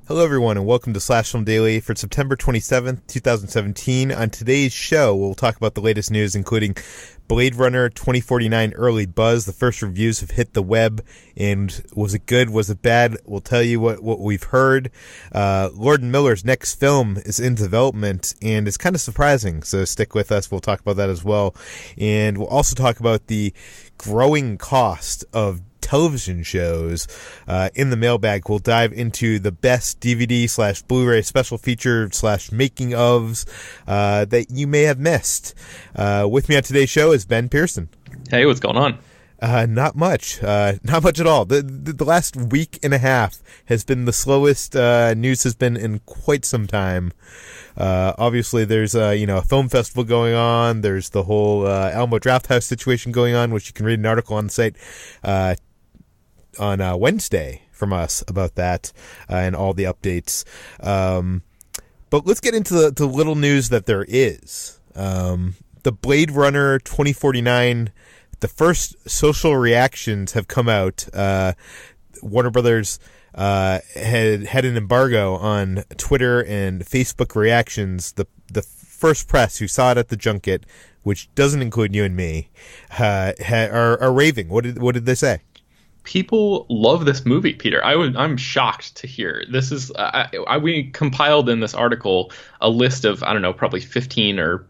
Hello, everyone, and welcome to Slash Film Daily for September 27th, 2017. On today's show, we'll talk about the latest news, including Blade Runner 2049 early buzz. The first reviews have hit the web, and was it good? Was it bad? We'll tell you what we've heard. Lord & Miller's next film is in development, and it's kind of surprising, so stick with us. We'll talk about that as well. And we'll also talk about the growing cost of television shows. In the mailbag, we'll dive into the best DVD / Blu-ray special feature / making ofs that you may have missed. With me on today's show is Ben Pearson. Hey, what's going on? Not much. Not much at all. The last week and a half has been the slowest news has been in quite some time. Obviously, there's a film festival going on. There's the whole Alamo Drafthouse situation going on, which you can read an article on the site on Wednesday from us about that and all the updates. But let's get into the little news that there is. The Blade Runner 2049, the first social reactions have come out. Warner Brothers had an embargo on Twitter and Facebook reactions. The first press who saw it at the junket, which doesn't include you and me, are raving. What did they say? People love this movie, Peter. I'm shocked to hear. This is we compiled in this article a list of, I don't know, probably 15 or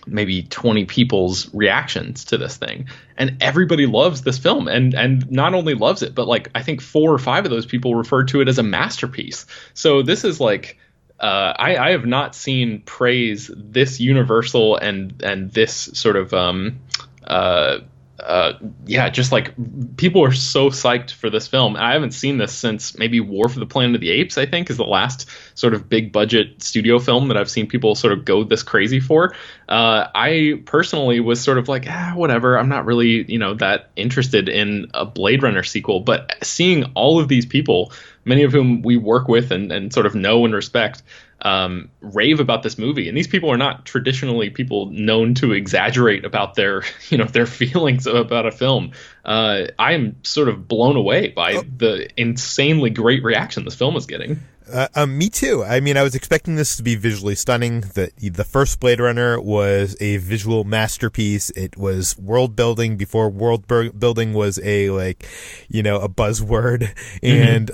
maybe 20 people's reactions to this thing, and everybody loves this film, and not only loves it, but like I think 4 or 5 of those people referred to it as a masterpiece. So this is like I have not seen praise this universal and this sort of just like people are so psyched for this film. I haven't seen this since maybe War for the Planet of the Apes, I think, is the last sort of big budget studio film that I've seen people sort of go this crazy for. I personally was sort of like, whatever. I'm not really, that interested in a Blade Runner sequel. But seeing all of these people, many of whom we work with and sort of know and respect, rave about this movie, and these people are not traditionally people known to exaggerate about their their feelings about a film. I am sort of blown away by the insanely great reaction this film is getting. Me too. I mean, I was expecting this to be visually stunning. The first Blade Runner was a visual masterpiece. It was world building before world building was a buzzword. And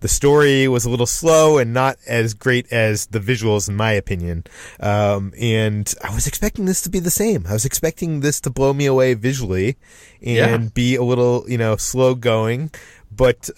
the story was a little slow and not as great as the visuals, in my opinion. And I was expecting this to be the same. I was expecting this to blow me away visually and be a little, slow going. But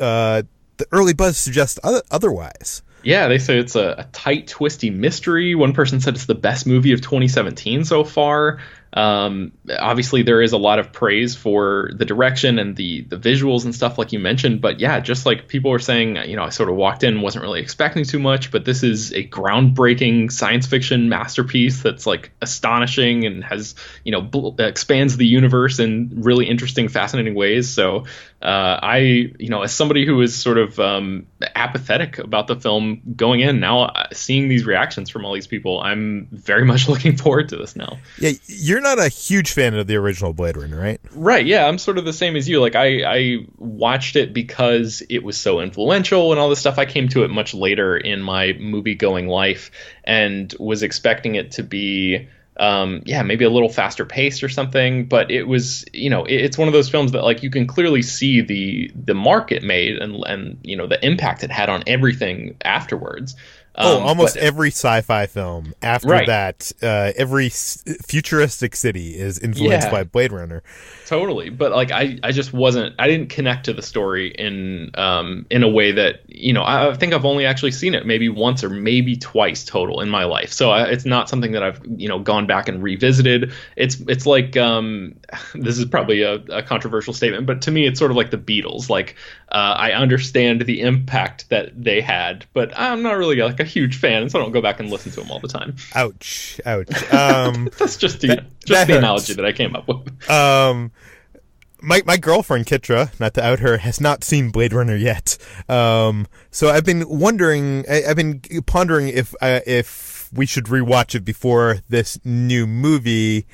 the early buzz suggests otherwise. Yeah, they say it's a tight, twisty mystery. One person said it's the best movie of 2017 so far. Obviously, there is a lot of praise for the direction and the visuals and stuff like you mentioned. But yeah, just like people were saying, I sort of walked in, wasn't really expecting too much. But this is a groundbreaking science fiction masterpiece that's like astonishing and has, expands the universe in really interesting, fascinating ways. So as somebody who is sort of apathetic about the film going in, now seeing these reactions from all these people, I'm very much looking forward to this now. Yeah, you're not a huge fan of the original Blade Runner, right? Right, yeah, I'm sort of the same as you. Like, I watched it because it was so influential and all this stuff. I came to it much later in my movie-going life and was expecting it to be maybe a little faster paced or something, but it was, it's one of those films that like you can clearly see the mark it made and the impact it had on everything afterwards. Almost every sci-fi film after that, every futuristic city is influenced by Blade Runner. Totally, but like I just wasn't. I didn't connect to the story in a way that I think I've only actually seen it maybe once or maybe twice total in my life. So it's not something that I've gone back and revisited. It's like this is probably a controversial statement, but to me it's sort of like the Beatles. Like I understand the impact that they had, but I'm not really like a huge fan, so I don't go back and listen to them all the time. Ouch. That's just the analogy that I came up with. My girlfriend Kitra, not to out her, has not seen Blade Runner yet. So I've been wondering, I've been pondering if we should rewatch it before this new movie.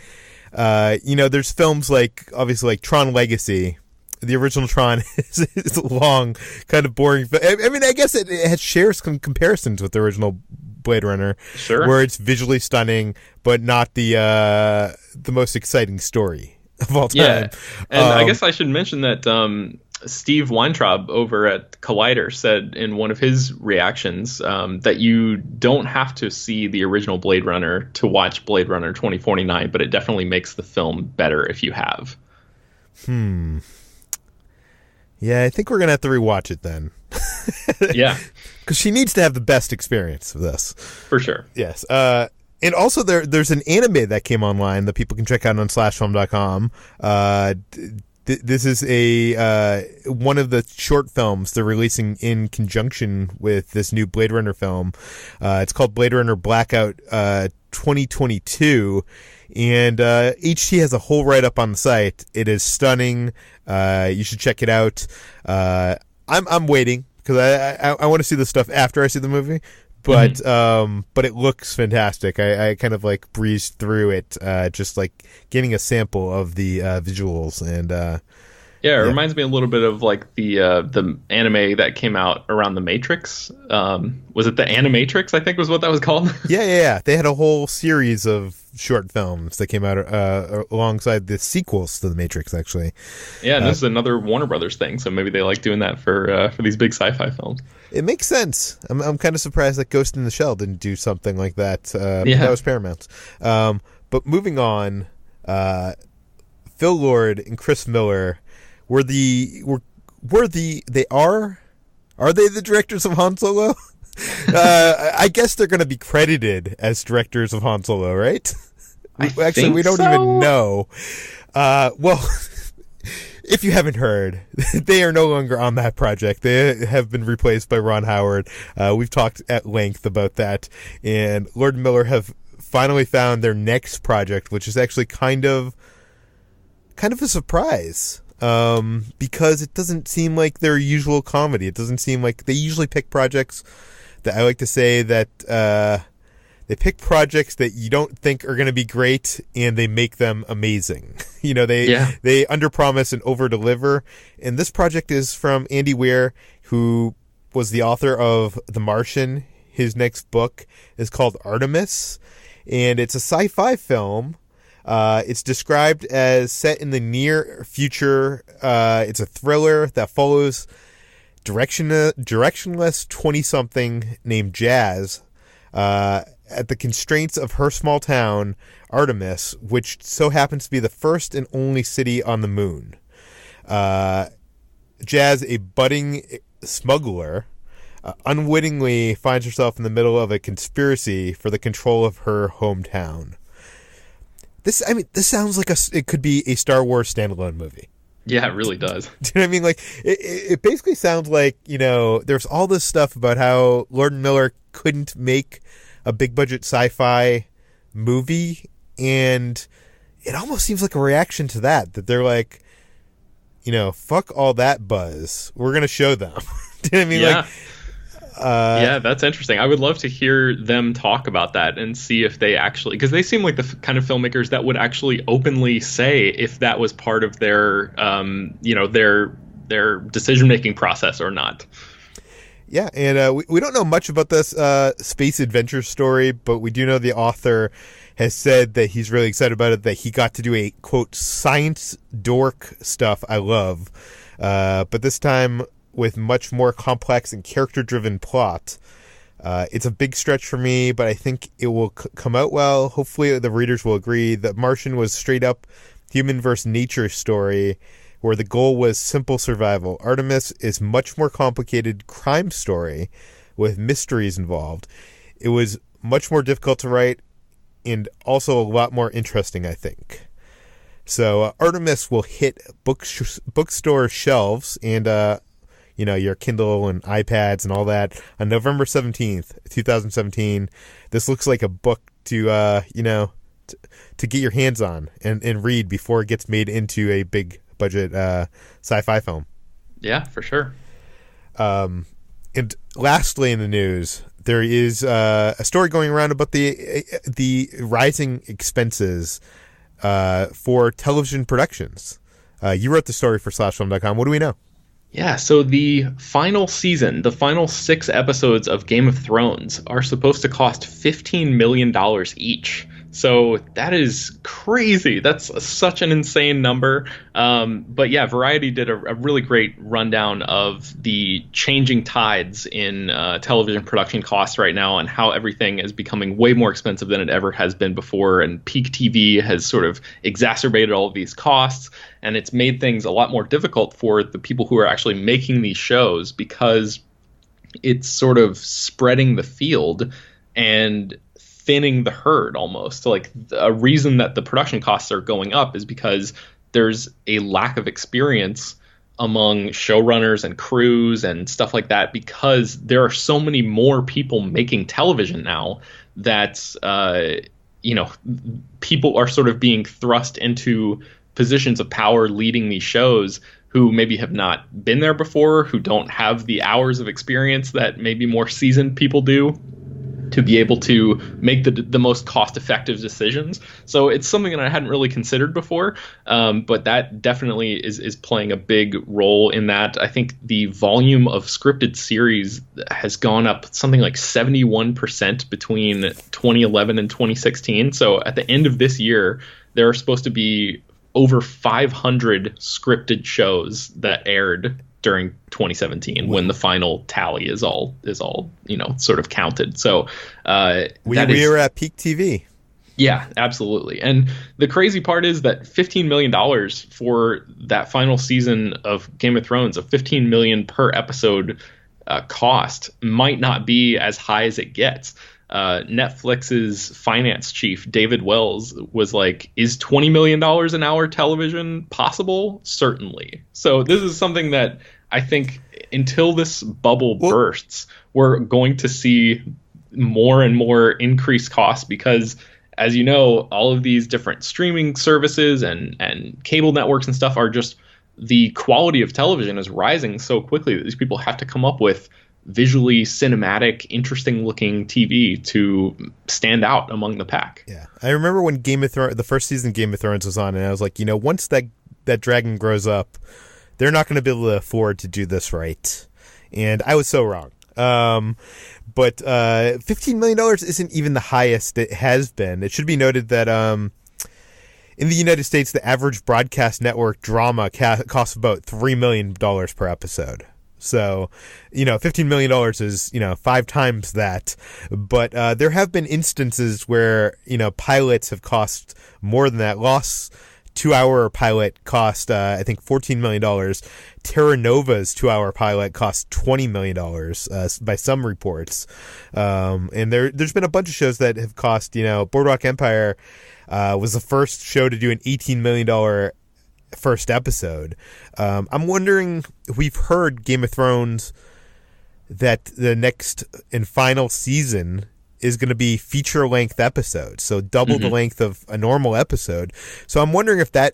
There's films like obviously like Tron Legacy the original Tron is long, kind of boring. I mean, I guess it shares some comparisons with the original Blade Runner, sure, where it's visually stunning, but not the most exciting story of all time. Yeah, and I guess I should mention that Steve Weintraub over at Collider said in one of his reactions that you don't have to see the original Blade Runner to watch Blade Runner 2049, but it definitely makes the film better if you have. Yeah, I think we're gonna have to rewatch it then. Yeah, because she needs to have the best experience of this, for sure. Yes. And also there's an anime that came online that people can check out on slashfilm.com. This is one of the short films they're releasing in conjunction with this new Blade Runner film. It's called Blade Runner Blackout 2022, and HT has a whole write-up on the site. It is stunning. You should check it out. I'm waiting because I want to see the stuff after I see the movie. But it looks fantastic. I kind of like breezed through it, just like getting a sample of the visuals, and it reminds me a little bit of like the anime that came out around the Matrix. Was it the Animatrix? I think was what that was called. Yeah. They had a whole series of short films that came out alongside the sequels to the Matrix, actually. Yeah, and this is another Warner Brothers thing, so maybe they like doing that for these big sci-fi films. It makes sense. I'm kind of surprised that Ghost in the Shell didn't do something like that. That was Paramount. But moving on, Phil Lord and Chris Miller are they the directors of Han Solo? I guess they're going to be credited as directors of Han Solo, right? Actually, we don't even know. Well, if you haven't heard, they are no longer on that project. They have been replaced by Ron Howard. We've talked at length about that, and Lord and Miller have finally found their next project, which is actually kind of a surprise. Because it doesn't seem like their usual comedy. It doesn't seem like they usually pick projects that I like to say that they pick projects that you don't think are going to be great, and they make them amazing. They underpromise and overdeliver. And this project is from Andy Weir, who was the author of The Martian. His next book is called Artemis, and it's a sci-fi film. It's described as set in the near future. It's a thriller that follows directionless 20-something named Jazz at the constraints of her small town, Artemis, which so happens to be the first and only city on the moon. Jazz, a budding smuggler, unwittingly finds herself in the middle of a conspiracy for the control of her hometown. This sounds like it could be a Star Wars standalone movie. Yeah, it really does. Do you know what I mean? Like, it basically sounds like, there's all this stuff about how Lord and Miller couldn't make a big budget sci-fi movie, and it almost seems like a reaction to that they're like, fuck all that buzz. We're going to show them. Do you know what I mean? Yeah. Yeah, that's interesting. I would love to hear them talk about that and see if they actually, because they seem like the kind of filmmakers that would actually openly say if that was part of their, their decision-making process or not. Yeah, and we don't know much about this space adventure story, but we do know the author has said that he's really excited about it, that he got to do a, quote, science dork stuff I love, but this time with much more complex and character-driven plot. It's a big stretch for me, but I think it will come out well. Hopefully the readers will agree that Martian was straight-up human versus nature story where the goal was simple survival. Artemis is much more complicated crime story with mysteries involved. It was much more difficult to write and also a lot more interesting, I think. So Artemis will hit bookstore shelves and your Kindle and iPads and all that on November 17th, 2017. This looks like a book to get your hands on and read before it gets made into a big budget sci-fi film. Yeah, for sure. And lastly in the news, there is a story going around about the rising expenses for television productions. You wrote the story for SlashFilm.com. What do we know? Yeah, so the final season, the final 6 episodes of Game of Thrones are supposed to cost $15 million each. So that is crazy. That's such an insane number. But yeah, Variety did a really great rundown of the changing tides in television production costs right now and how everything is becoming way more expensive than it ever has been before. And peak TV has sort of exacerbated all of these costs. And it's made things a lot more difficult for the people who are actually making these shows because it's sort of spreading the field and thinning the herd almost. Like a reason that the production costs are going up is because there's a lack of experience among showrunners and crews and stuff like that, because there are so many more people making television now that, people are sort of being thrust into positions of power leading these shows who maybe have not been there before, who don't have the hours of experience that maybe more seasoned people do to be able to make the most cost-effective decisions. So it's something that I hadn't really considered before, but that definitely is playing a big role in that. I think the volume of scripted series has gone up something like 71% between 2011 and 2016. So at the end of this year, there are supposed to be over 500 scripted shows that aired during 2017 when the final tally is all sort of counted. So we were at peak TV. Yeah, absolutely. And the crazy part is that $15 million for that final season of Game of Thrones, of $15 million per episode cost, might not be as high as it gets. Netflix's finance chief, David Wells, was like, is $20 million an hour television possible? Certainly. So this is something that I think until this bubble bursts, we're going to see more and more increased costs because, as you know, all of these different streaming services and cable networks and stuff are just, the quality of television is rising so quickly that these people have to come up with visually cinematic, interesting looking TV to stand out among the pack. Yeah. I remember when the first season of Game of Thrones was on, and I was like, once that dragon grows up, they're not going to be able to afford to do this right. And I was so wrong. But $15 million isn't even the highest it has been. It should be noted that in the United States, the average broadcast network drama costs about $3 million per episode. So, $15 million is, 5 times that. But there have been instances where, pilots have cost more than that. Lost 2-hour pilot cost, I think, $14 million. Terra Nova's 2-hour pilot cost $20 million by some reports. And there's been a bunch of shows that have cost, Boardwalk Empire was the first show to do an $18 million first episode. I'm wondering, we've heard Game of Thrones that the next and final season is going to be feature-length episodes, so double the length of a normal episode. So I'm wondering if that,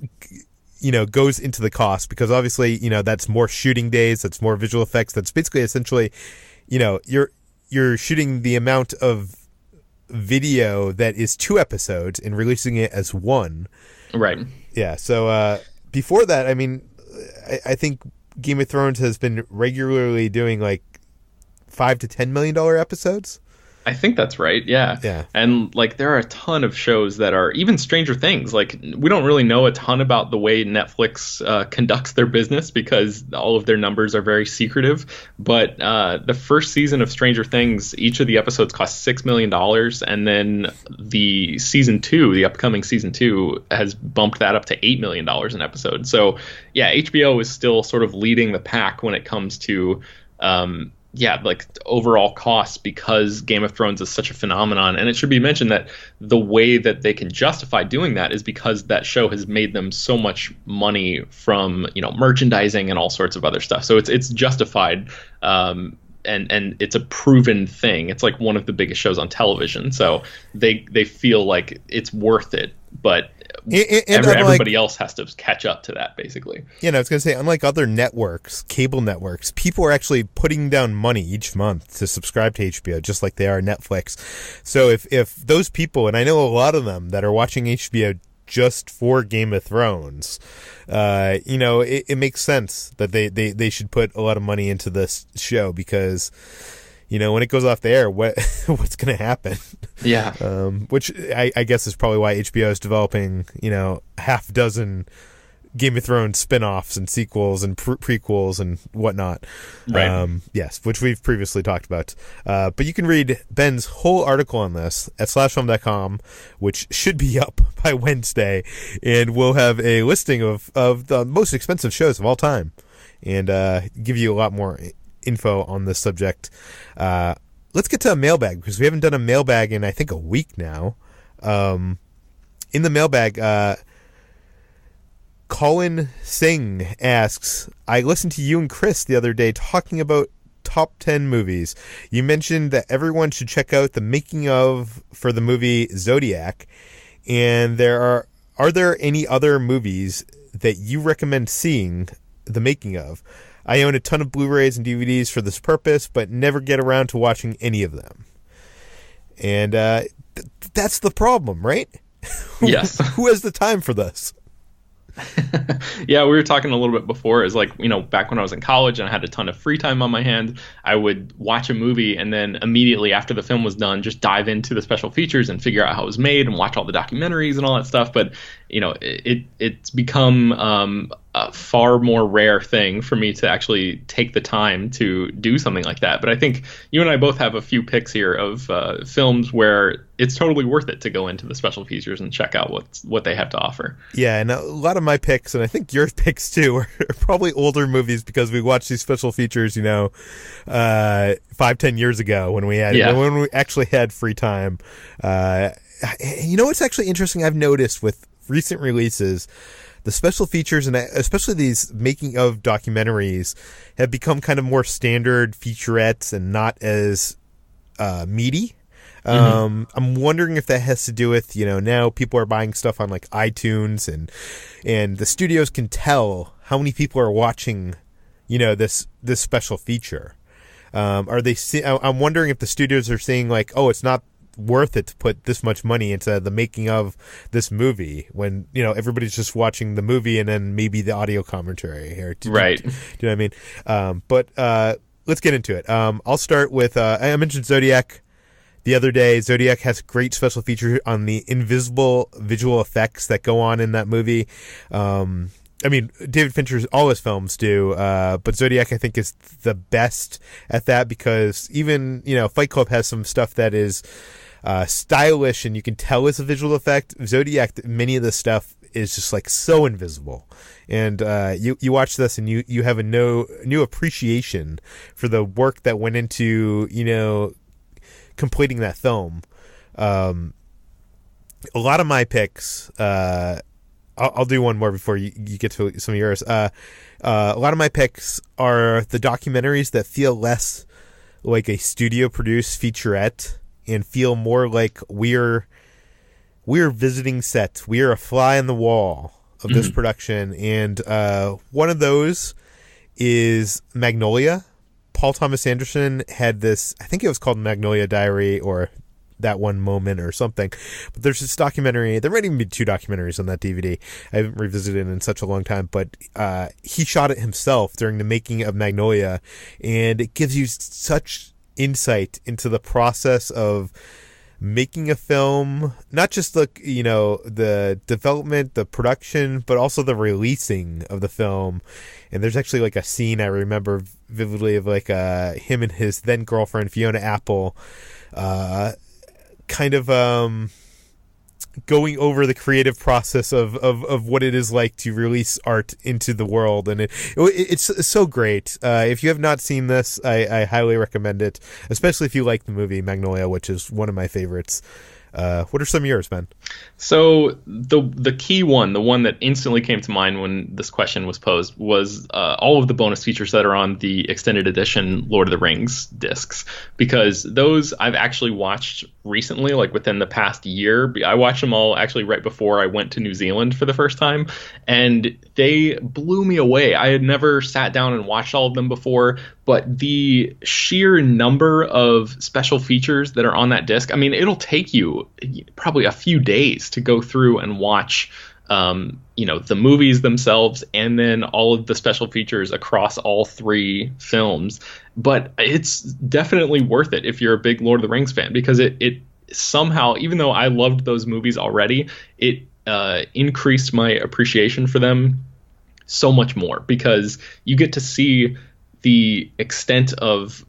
goes into the cost, because obviously, that's more shooting days, that's more visual effects, that's basically essentially, you're shooting the amount of video that is 2 episodes and releasing it as 1. Right. Yeah, so before that, I mean, I think Game of Thrones has been regularly doing like $5 to $10 million episodes. I think that's right. Yeah. Yeah. And there are a ton of shows that are, even Stranger Things. We don't really know a ton about the way Netflix conducts their business because all of their numbers are very secretive. But the first season of Stranger Things, each of the episodes cost $6 million. And then the upcoming season 2 has bumped that up to $8 million an episode. So yeah, HBO is still sort of leading the pack when it comes to, overall costs, because Game of Thrones is such a phenomenon. And it should be mentioned that the way that they can justify doing that is because that show has made them so much money from, merchandising and all sorts of other stuff. So it's justified, and it's a proven thing. It's like one of the biggest shows on television. So they feel like it's worth it. But everybody else has to catch up to that, basically. I was going to say, unlike other networks, cable networks, people are actually putting down money each month to subscribe to HBO, just like they are Netflix. So if those people, and I know a lot of them that are watching HBO just for Game of Thrones, it makes sense that they should put a lot of money into this show, because when it goes off the air, what's going to happen? Yeah. Which I guess is probably why HBO is developing, half dozen Game of Thrones spin-offs and sequels and prequels and whatnot. Right. Yes, which we've previously talked about. But you can read Ben's whole article on this at slashfilm.com, which should be up by Wednesday, and we'll have a listing of the most expensive shows of all time, and give you a lot more info on this subject. Let's get to a mailbag, because we haven't done a mailbag in, I think, a week now. In the mailbag, Kolin Singh asks, I listened to you and Chris the other day talking about top 10 movies. You mentioned that everyone should check out the making of for the movie Zodiac, and are there any other movies that you recommend seeing the making of? I own a ton of Blu-rays and DVDs for this purpose, but never get around to watching any of them. And that's the problem, right? Yes. Who has the time for this? Yeah, we were talking a little bit before, is like, back when I was in college and I had a ton of free time on my hand, I would watch a movie and then immediately after the film was done, just dive into the special features and figure out how it was made and watch all the documentaries and all that stuff. But, it's become a far more rare thing for me to actually take the time to do something like that. But I think you and I both have a few picks here of films where it's totally worth it to go into the special features and check out what they have to offer. Yeah, and a lot of my picks, and I think your picks too, are probably older movies, because we watched these special features, 5-10 years ago when we actually had free time. What's actually interesting I've noticed with recent releases, the special features, and especially these making of documentaries, have become kind of more standard featurettes and not as meaty. I'm wondering if that has to do with, now people are buying stuff on like iTunes, and the studios can tell how many people are watching, this special feature. Are they? I'm wondering if the studios are seeing like, oh, it's not worth it to put this much money into the making of this movie when everybody's just watching the movie and then maybe the audio commentary here. Right. Do you know what I mean? But let's get into it. I'll start with I mentioned Zodiac the other day. Zodiac has a great special feature on the invisible visual effects that go on in that movie. David Fincher's, all his films do, but Zodiac, I think, is the best at that, because even, Fight Club has some stuff that is stylish and you can tell it's a visual effect. Zodiac, many of the stuff is just like so invisible. And you watch this and you have a new appreciation for the work that went into, completing that film. A lot of my picks, I'll do one more before you get to some of yours. A lot of my picks are the documentaries that feel less like a studio-produced featurette and feel more like we're visiting sets. We are a fly on the wall of this production. And one of those is Magnolia. Paul Thomas Anderson had this, I think it was called Magnolia Diary or That One Moment or something. But there's this documentary. There might even be 2 documentaries on that DVD. I haven't revisited it in such a long time. But he shot it himself during the making of Magnolia. And it gives you such insight into the process of making a film, not just the development, the production, but also the releasing of the film. And there's actually like a scene I remember vividly of like him and his then girlfriend Fiona Apple kind of going over the creative process of what it is like to release art into the world. And it's so great. If you have not seen this, I highly recommend it, especially if you like the movie Magnolia, which is one of my favorites. What are some of yours, Ben? So the key one, the one that instantly came to mind when this question was posed, was all of the bonus features that are on the extended edition Lord of the Rings discs, because those I've actually watched recently, like within the past year. I watched them all actually right before I went to New Zealand for the first time, and they blew me away. I had never sat down and watched all of them before, but the sheer number of special features that are on that disc, I mean, it'll take you probably a few days to go through and watch the movies themselves and then all of the special features across all three films. But it's definitely worth it if you're a big Lord of the Rings fan, because it somehow, even though I loved those movies already, it increased my appreciation for them so much more, because you get to see the extent of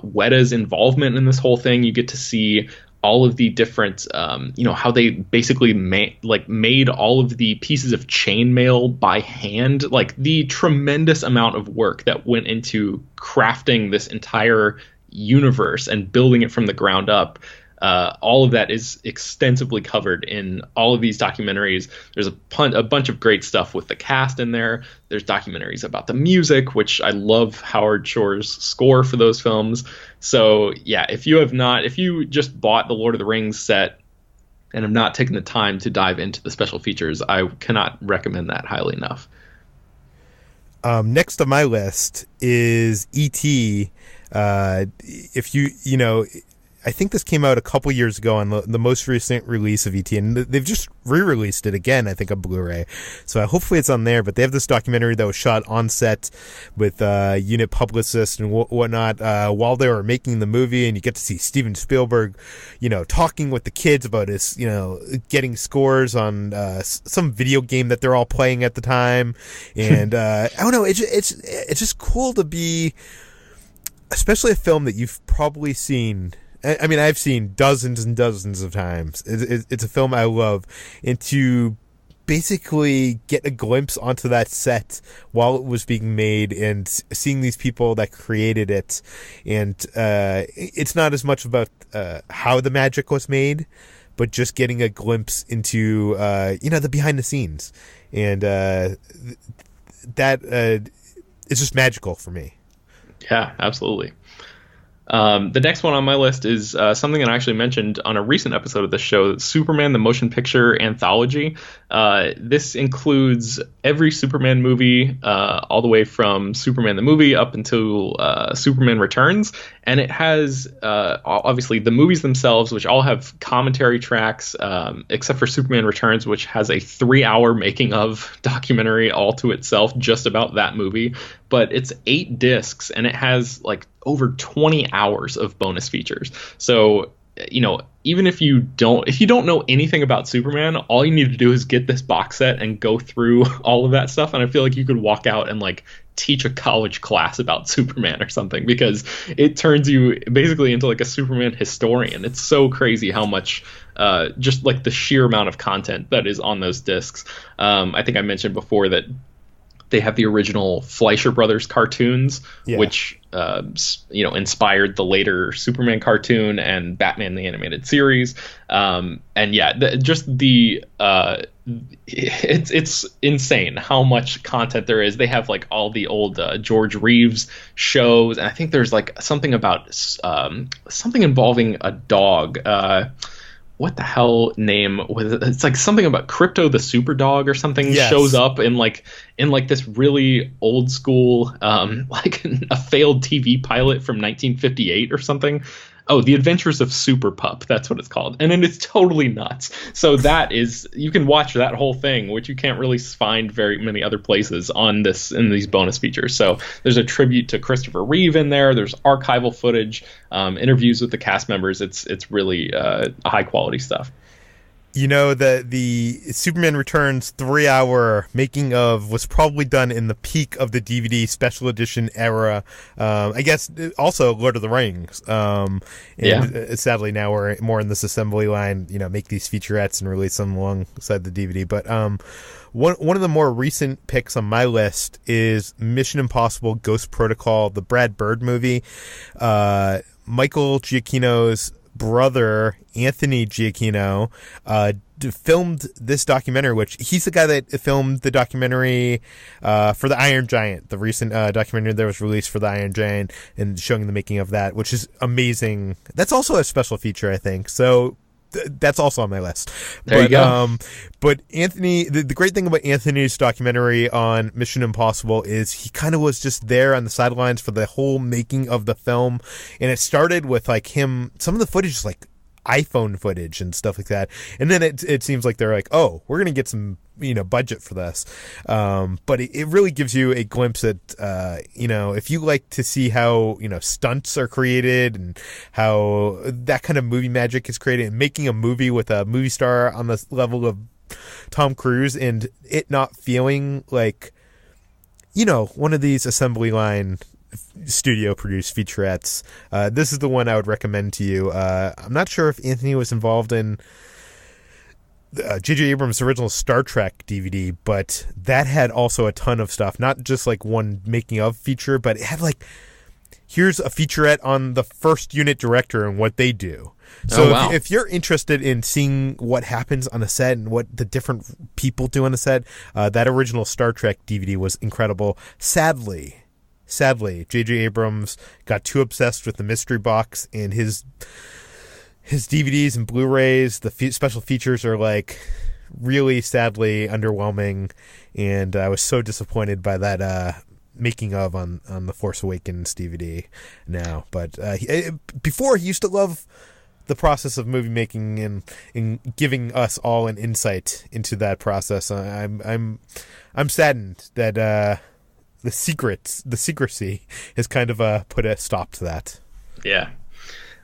Weta's involvement in this whole thing. You get to see all of the different, how they basically made all of the pieces of chainmail by hand, like the tremendous amount of work that went into crafting this entire universe and building it from the ground up. All of that is extensively covered in all of these documentaries. There's a bunch of great stuff with the cast in there. There's documentaries about the music, which I love Howard Shore's score for those films. So yeah, if you just bought the Lord of the Rings set and have not taken the time to dive into the special features, I cannot recommend that highly enough. Next on my list is E.T. I think this came out a couple years ago on the most recent release of E.T., and they've just re-released it again, I think, on Blu-ray. So hopefully it's on there, but they have this documentary that was shot on set with unit publicists and whatnot while they were making the movie, and you get to see Steven Spielberg, talking with the kids about his, getting scores on some video game that they're all playing at the time. And I don't know, it's just cool to be, especially a film that you've probably seen. I mean, I've seen dozens and dozens of times. It's a film I love. And to basically get a glimpse onto that set while it was being made and seeing these people that created it. And it's not as much about how the magic was made, but just getting a glimpse into, the behind the scenes. And that it's just magical for me. Yeah, absolutely. The next one on my list is something that I actually mentioned on a recent episode of the show, Superman the Motion Picture Anthology. This includes every Superman movie, all the way from Superman the movie up until Superman Returns. And it has, obviously, the movies themselves, which all have commentary tracks, except for Superman Returns, which has a 3-hour making of documentary all to itself just about that movie. But it's 8 discs, and it has over 20 hours of bonus features. So, even if you don't know anything about Superman, all you need to do is get this box set and go through all of that stuff. And I feel like you could walk out and teach a college class about Superman or something, because it turns you basically into a Superman historian. It's so crazy how much just the sheer amount of content that is on those discs. I think I mentioned before that they have the original Fleischer Brothers cartoons, which inspired the later Superman cartoon and Batman the Animated Series. It's insane how much content there is. They have all the old George Reeves shows, and I think there's something about something involving a dog. What the hell name was it? It's something about Crypto the Super Dog or something. Yes. Shows up in this really old school a failed TV pilot from 1958 or something. Oh, The Adventures of Super Pup. That's what it's called. And then it's totally nuts. So you can watch that whole thing, which you can't really find very many other places in these bonus features. So there's a tribute to Christopher Reeve in there. There's archival footage, interviews with the cast members. It's really high quality stuff. The Superman Returns 3-hour making of was probably done in the peak of the DVD special edition era. I guess also Lord of the Rings. Sadly now we're more in this assembly line, make these featurettes and release them alongside the DVD. But one of the more recent picks on my list is Mission Impossible Ghost Protocol, the Brad Bird movie. Michael Giacchino's brother Anthony Giacchino filmed this documentary, which he's the guy that filmed the documentary for the Iron Giant, the recent documentary that was released for the Iron Giant, and showing the making of that, which is amazing. That's also a special feature, I think. So that's also on my list. There you go. But Anthony, the great thing about Anthony's documentary on Mission Impossible is he kind of was just there on the sidelines for the whole making of the film, and it started with like him. Some of the footage is like iPhone footage and stuff like that, and then it seems like they're like, oh, we're gonna get some budget for this, but it really gives you a glimpse at if you like to see how stunts are created and how that kind of movie magic is created, and making a movie with a movie star on the level of Tom Cruise and it not feeling like one of these assembly line studio produced featurettes. This is the one I would recommend to you. I'm not sure if Anthony was involved in J.J. Abrams' original Star Trek DVD, but that had also a ton of stuff, not just like one making of feature, but it had like, here's a featurette on the first unit director and what they do. So wow. if you're interested in seeing what happens on a set and what the different people do on a set, that original Star Trek DVD was incredible. Sadly, J.J. Abrams got too obsessed with the mystery box, and his DVDs and Blu-rays, the special features are like really sadly underwhelming, and I was so disappointed by that making of on the Force Awakens DVD now. But before, he used to love the process of movie making and giving us all an insight into that process. I'm saddened that the secrecy has kind of put a stop to that. Yeah.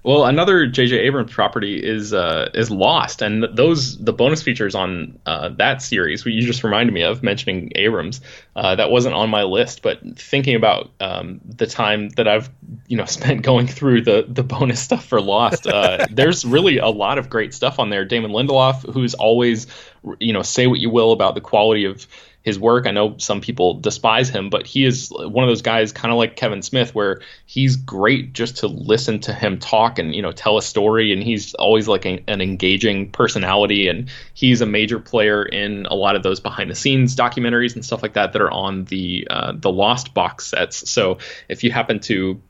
Well, another J.J. Abrams property is Lost, and the bonus features on that series, what you just reminded me of mentioning Abrams, that wasn't on my list. But thinking about the time that I've spent going through the bonus stuff for Lost, there's really a lot of great stuff on there. Damon Lindelof, who's always say what you will about the quality of his work. I know some people despise him, but he is one of those guys, kind of like Kevin Smith, where he's great just to listen to him talk and tell a story, and he's always like an engaging personality, and he's a major player in a lot of those behind the scenes documentaries and stuff like that are on the Lost box sets. So if you happen to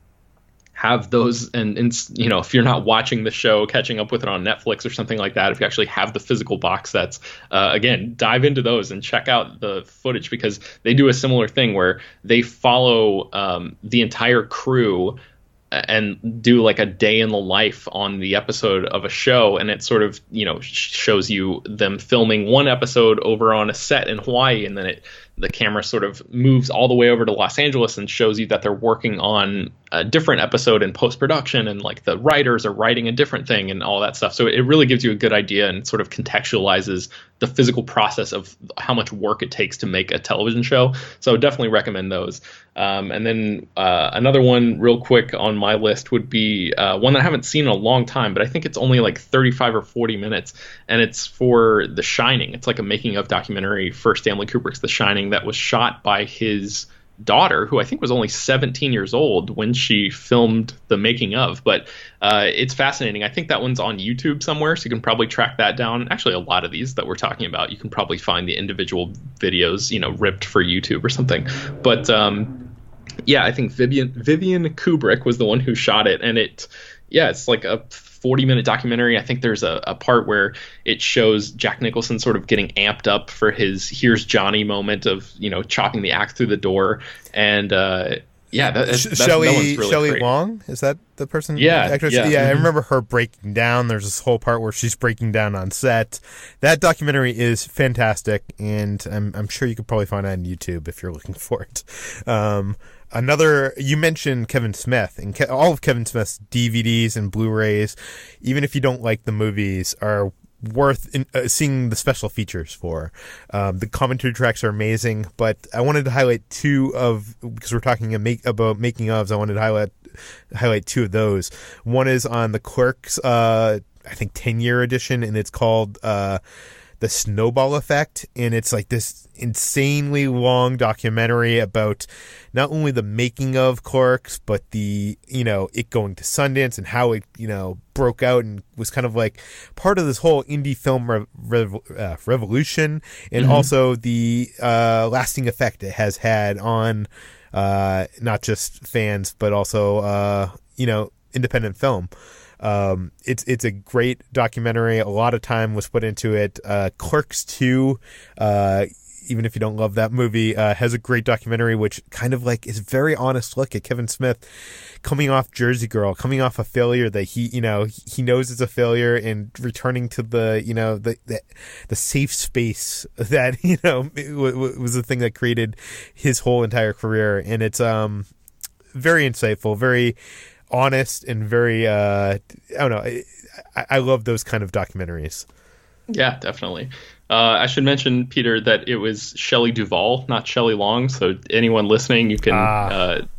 have those, and if you're not watching the show, catching up with it on Netflix or something like that, if you actually have the physical box sets, again, dive into those and check out the footage, because they do a similar thing where they follow the entire crew and do like a day in the life on the episode of a show, and it sort of shows you them filming one episode over on a set in Hawaii, and then the camera sort of moves all the way over to Los Angeles and shows you that they're working on a different episode in post-production, and like the writers are writing a different thing and all that stuff. So it really gives you a good idea and sort of contextualizes the physical process of how much work it takes to make a television show. So definitely recommend those. And then another one real quick on my list would be one that I haven't seen in a long time, but I think it's only like 35 or 40 minutes, and it's for The Shining. It's like a making of documentary for Stanley Kubrick's The Shining that was shot by his daughter, who I think was only 17 years old when she filmed the making of. But it's fascinating. I think that one's on YouTube somewhere, so you can probably track that down. Actually, a lot of these that we're talking about, you can probably find the individual videos, ripped for YouTube or something. But yeah, I think Vivian Kubrick was the one who shot it, and it's like a 40-minute documentary. I think there's a part where it shows Jack Nicholson sort of getting amped up for his "Here's Johnny" moment of chopping the axe through the door, and that one's really Shelley great. Long, is that the person? Yeah, actress? yeah. I remember her breaking down. There's this whole part where she's breaking down on set. That documentary is fantastic, and I'm sure you could probably find it on YouTube if you're looking for it. Another, you mentioned Kevin Smith, and all of Kevin Smith's DVDs and Blu-rays, even if you don't like the movies, are worth seeing the special features for. The commentary tracks are amazing, but I wanted to highlight because we're talking about making ofs, I wanted to highlight two of those. One is on the Clerks, I think 10-year edition, and it's called The Snowball Effect, and it's like this insanely long documentary about not only the making of Clerks, but the it going to Sundance and how it broke out and was kind of like part of this whole indie film revolution, and also the lasting effect it has had on not just fans but also independent film. It's a great documentary. A lot of time was put into it. Clerks 2, even if you don't love that movie, has a great documentary, which kind of like is a very honest look at Kevin Smith coming off Jersey Girl, coming off a failure that he knows is a failure, and returning to the safe space that, was the thing that created his whole entire career. And it's very insightful, very honest, and very, I don't know. I love those kind of documentaries. Yeah, definitely. I should mention, Peter, that it was Shelley Duvall, not Shelley Long. So anyone listening, you can,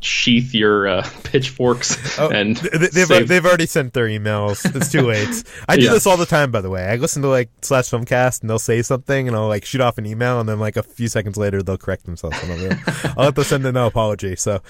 sheath your pitchforks. And they've already sent their emails. It's too late. I do this all the time, by the way. I listen to Slash Filmcast, and they'll say something, and I'll shoot off an email, and then a few seconds later they'll correct themselves. I'll have to send an apology. So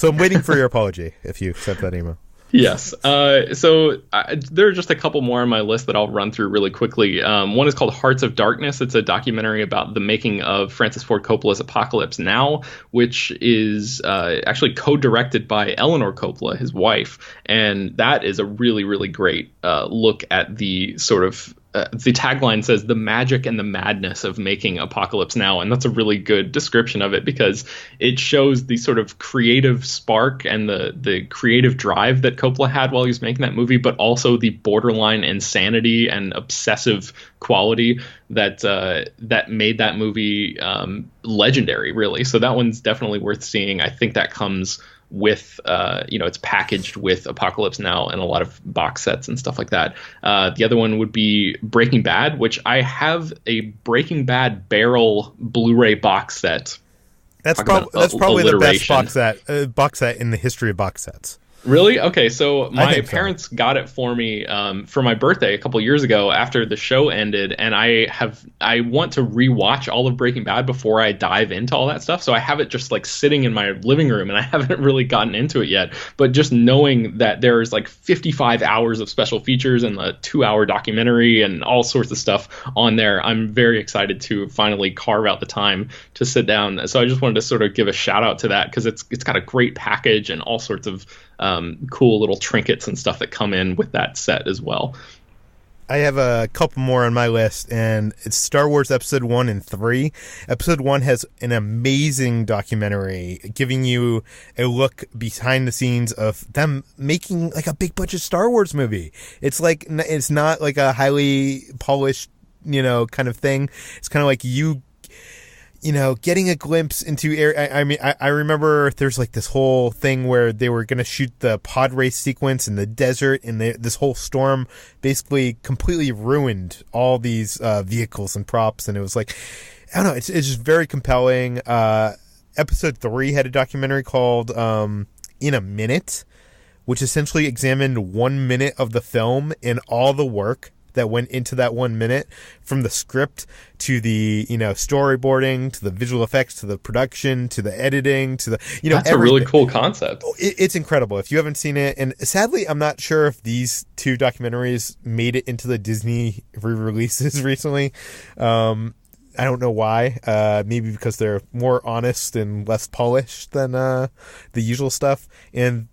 I'm waiting for your apology if you sent that email. Yes. So there are just a couple more on my list that I'll run through really quickly. One is called Hearts of Darkness. It's a documentary about the making of Francis Ford Coppola's Apocalypse Now, which is actually co-directed by Eleanor Coppola, his wife. And that is a really, really great look at the sort of the tagline says the magic and the madness of making Apocalypse Now. And that's a really good description of it, because it shows the sort of creative spark and the creative drive that Coppola had while he was making that movie, but also the borderline insanity and obsessive quality that made that movie legendary, really. So that one's definitely worth seeing. I think that comes with it's packaged with Apocalypse Now and a lot of box sets and stuff like that. The other one would be Breaking Bad, which I have a Breaking Bad barrel Blu-ray box set. That's probably the best box set in the history of box sets. Really? Okay, so my parents got it for me for my birthday a couple years ago after the show ended, and I want to rewatch all of Breaking Bad before I dive into all that stuff. So I have it just sitting in my living room, and I haven't really gotten into it yet. But just knowing that there's 55 hours of special features and the 2-hour documentary and all sorts of stuff on there, I'm very excited to finally carve out the time to sit down. So I just wanted to sort of give a shout out to that, because it's got a great package and all sorts of cool little trinkets and stuff that come in with that set as well. I have a couple more on my list, and it's Star Wars Episode 1 and 3. Episode 1 has an amazing documentary giving you a look behind the scenes of them making a big budget Star Wars movie. It's not a highly polished, kind of thing. It's kind of getting a glimpse into air. I remember there's this whole thing where they were going to shoot the pod race sequence in the desert, and this whole storm basically completely ruined all these vehicles and props. And it was I don't know, it's just very compelling. Episode 3 had a documentary called In a Minute, which essentially examined 1 minute of the film and all the work that went into that 1 minute, from the script to the storyboarding to the visual effects to the production to the editing to the that's everything. A really cool concept. It's incredible. If you haven't seen it, and sadly I'm not sure if these two documentaries made it into the Disney re-releases recently. I don't know why. Maybe because they're more honest and less polished than the usual stuff. And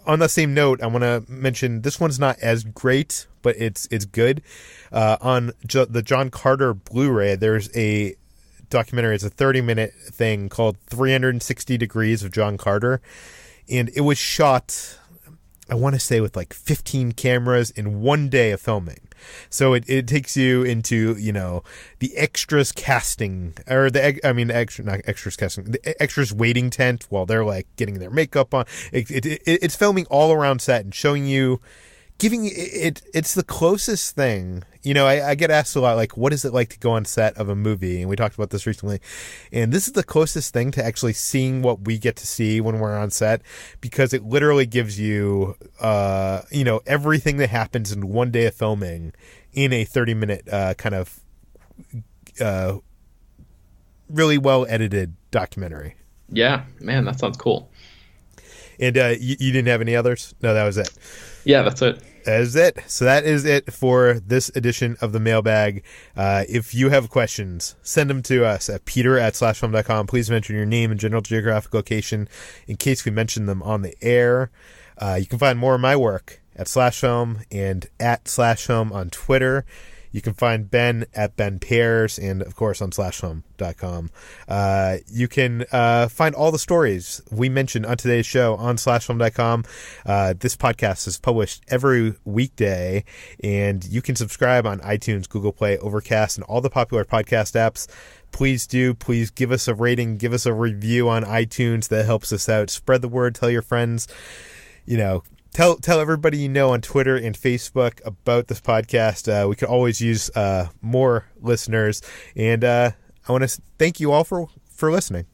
on the same note, I want to mention this one's not as great, but it's good. On the John Carter Blu-ray, there's a documentary. It's a 30-minute thing called 360 Degrees of John Carter. And it was shot, I want to say, with 15 cameras in 1 day of filming. So it takes you into, the extras casting, or the extras waiting tent while they're getting their makeup on. It's filming all around set and showing you, giving it's the closest thing. I get asked a lot, what is it like to go on set of a movie? And we talked about this recently. And this is the closest thing to actually seeing what we get to see when we're on set, because it literally gives you, everything that happens in 1 day of filming in a 30-minute kind of really well edited documentary. Yeah, man, that sounds cool. And you didn't have any others? No, that was it. Yeah, that's it. That is it. So that is it for this edition of the Mailbag. If you have questions, send them to us at peter@slashfilm.com. Please mention your name and general geographic location in case we mention them on the air. You can find more of my work at /film and at /film on Twitter. You can find Ben at Ben Pearson and, of course, on /film.com. You can find all the stories we mentioned on today's show on /film.com. This podcast is published every weekday, and you can subscribe on iTunes, Google Play, Overcast, and all the popular podcast apps. Please give us a rating, give us a review on iTunes. That helps us out. Spread the word, tell your friends, Tell everybody you know on Twitter and Facebook about this podcast. We could always use more listeners. And I want to thank you all for listening.